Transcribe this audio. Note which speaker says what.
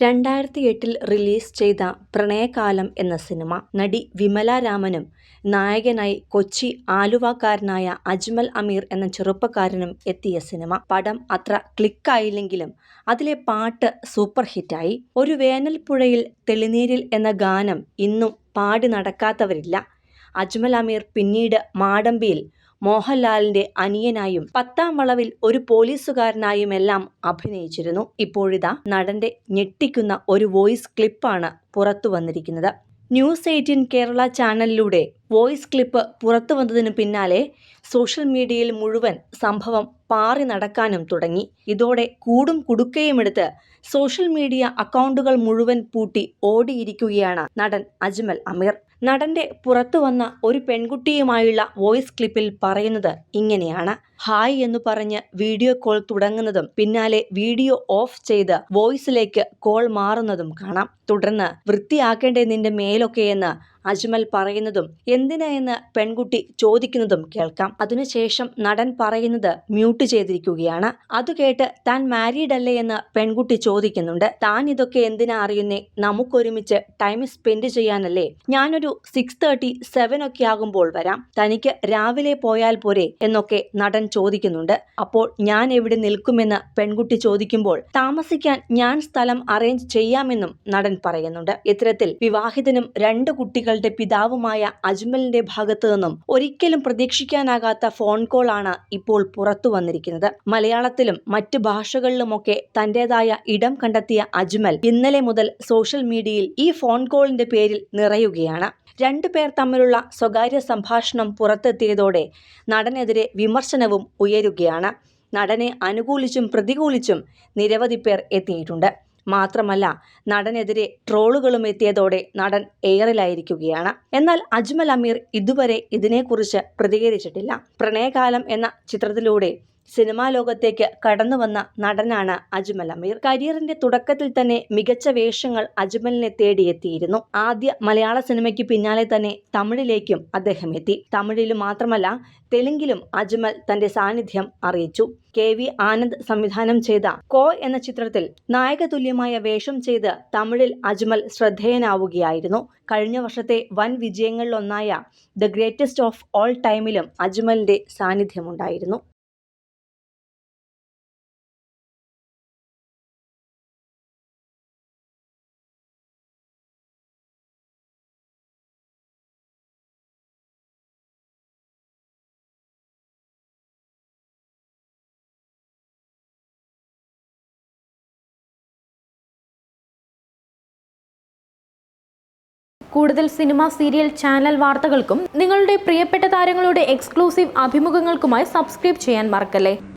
Speaker 1: 2008 release ചെയ്ത പ്രണയകാലം എന്ന cinema നടി വിമല രാമനും നായകനായി കൊച്ചി ആലുവക്കാരനായ അജ്മൽ അമീർ എന്ന ചെറുപ്പക്കാരനും എത്തിയ സിനിമ. പടം അത്ര ക്ലിക്കായില്ലെങ്കിലും അതിലെ പാട്ട് സൂപ്പർ ഹിറ്റായി. ഒരു വേനൽപ്പുഴയിൽ തെളിനീരിൽ എന്ന ഗാനം ഇന്നും പാടി നടക്കാത്തവരില്ല. അജ്മൽ അമീർ പിന്നീട് മാടമ്പിയിൽ മോഹൻലാലിന്റെ അനിയനായും പത്താം വളവിൽ ഒരു പോലീസുകാരനായുമെല്ലാം അഭിനയിച്ചിരുന്നു. ഇപ്പോഴിതാ നടന്റെ ഞെട്ടിക്കുന്ന ഒരു വോയിസ് ക്ലിപ്പാണ് പുറത്തു വന്നിരിക്കുന്നത്. ന്യൂസ് 18 കേരള ചാനലിലൂടെ വോയിസ് ക്ലിപ്പ് പുറത്തു വന്നതിനു പിന്നാലെ സോഷ്യൽ മീഡിയയിൽ മുഴുവൻ സംഭവം പാറി നടക്കാനും തുടങ്ങി. ഇതോടെ കൂടും കുടുക്കയുമെടുത്ത് സോഷ്യൽ മീഡിയ അക്കൗണ്ടുകൾ മുഴുവൻ പൂട്ടി ഓടിയിരിക്കുകയാണ് നടൻ അജ്മൽ അമീർ. നടന്റെ പുറത്തു വന്ന ഒരു പെൺകുട്ടിയുമായുള്ള വോയിസ് ക്ലിപ്പിൽ പറയുന്നത് ഇങ്ങനെയാണ്. ഹായ് എന്നു പറഞ്ഞ് വീഡിയോ കോൾ തുടങ്ങുന്നതും പിന്നാലെ വീഡിയോ ഓഫ് ചെയ്ത് വോയിസിലേക്ക് കോൾ മാറുന്നതും കാണാം. തുടർന്ന് വൃത്തിയാക്കേണ്ടേ നിന്റെ മേലൊക്കെയെന്ന് അജ്മൽ പറയുന്നതും എന്തിനാ എന്ന് പെൺകുട്ടി ചോദിക്കുന്നതും കേൾക്കാം. അതിനുശേഷം നടൻ പറയുന്നത് മ്യൂട്ട് ചെയ്തിരിക്കുകയാണ്. അത് കേട്ട് താൻ മാരീഡ് അല്ലേ എന്ന് പെൺകുട്ടി ചോദിക്കുന്നുണ്ട്. താൻ ഇതൊക്കെ എന്തിനാ അറിയുന്നേ? നമുക്കൊരുമിച്ച് ടൈം സ്പെൻഡ് ചെയ്യാനല്ലേ? ഞാനൊരു 6:30, 7 ഒക്കെ ആകുമ്പോൾ വരാം. തനിക്ക് രാവിലെ പോയാൽ പോരെ എന്നൊക്കെ നടൻ ചോദിക്കുന്നുണ്ട്. അപ്പോൾ ഞാൻ എവിടെ നിൽക്കുമെന്ന് പെൺകുട്ടി ചോദിക്കുമ്പോൾ താമസിക്കാൻ ഞാൻ സ്ഥലം അറേഞ്ച് ചെയ്യാമെന്നും നടൻ പറയുന്നുണ്ട്. ഇത്തരത്തിൽ വിവാഹിതനും 2 കുട്ടികളുടെ പിതാവുമായ അജ്മലിന്റെ ഭാഗത്തു നിന്നും ഒരിക്കലും പ്രതീക്ഷിക്കാനാകാത്ത ഫോൺ കോൾ ആണ് ഇപ്പോൾ പുറത്തു വന്നിരിക്കുന്നത്. മലയാളത്തിലും മറ്റ് ഭാഷകളിലുമൊക്കെ തന്റേതായ ഇടം കണ്ടെത്തിയ അജ്മൽ ഇന്നലെ മുതൽ സോഷ്യൽ മീഡിയയിൽ ഈ ഫോൺ കോളിന്റെ പേരിൽ നിറയുകയാണ്. 2 പേർ തമ്മിലുള്ള സ്വകാര്യ സംഭാഷണം പുറത്തെത്തിയതോടെ നടനെതിരെ വിമർശനവും ഉയരുകയാണ്. നടനെ അനുകൂലിച്ചും പ്രതികൂലിച്ചും നിരവധി പേർ എത്തിയിട്ടുണ്ട്. മാത്രമല്ല നടനെതിരെ ട്രോളുകളും എത്തിയതോടെ നടൻ എയറിലായിരിക്കുകയാണ്. എന്നാൽ അജ്മൽ അമീർ ഇതുവരെ ഇതിനെക്കുറിച്ച് പ്രതികരിച്ചിട്ടില്ല. പ്രണയകാലം എന്ന ചിത്രത്തിലൂടെ സിനിമാ ലോകത്തേക്ക് കടന്നു വന്ന നടനാണ് അജ്മൽ അമീർ. കരിയറിന്റെ തുടക്കത്തിൽ തന്നെ മികച്ച വേഷങ്ങൾ അജ്മലിനെ തേടിയെത്തിയിരുന്നു. ആദ്യ മലയാള സിനിമയ്ക്ക് പിന്നാലെ തന്നെ തമിഴിലേക്കും അദ്ദേഹം എത്തി. തമിഴിലും മാത്രമല്ല തെലുങ്കിലും അജ്മൽ തന്റെ സാന്നിധ്യം അറിയിച്ചു. KV ആനന്ദ് സംവിധാനം ചെയ്ത കോ എന്ന ചിത്രത്തിൽ നായകതുല്യമായ വേഷം ചെയ്ത് തമിഴിൽ അജ്മൽ ശ്രദ്ധേയനാവുകയായിരുന്നു. കഴിഞ്ഞ വർഷത്തെ വൻ വിജയങ്ങളിലൊന്നായ ദ ഗ്രേറ്റസ്റ്റ് ഓഫ് ഓൾ ടൈമിലും അജ്മലിന്റെ സാന്നിധ്യമുണ്ടായിരുന്നു.
Speaker 2: കൂടുതൽ സിനിമ, സീരിയൽ, ചാനൽ വാർത്തകൾക്കും നിങ്ങളുടെ പ്രിയപ്പെട്ട താരങ്ങളുടെ എക്സ്ക്ലൂസീവ് അഭിമുഖങ്ങൾക്കുമായി സബ്സ്ക്രൈബ് ചെയ്യാൻ മറക്കല്ലേ.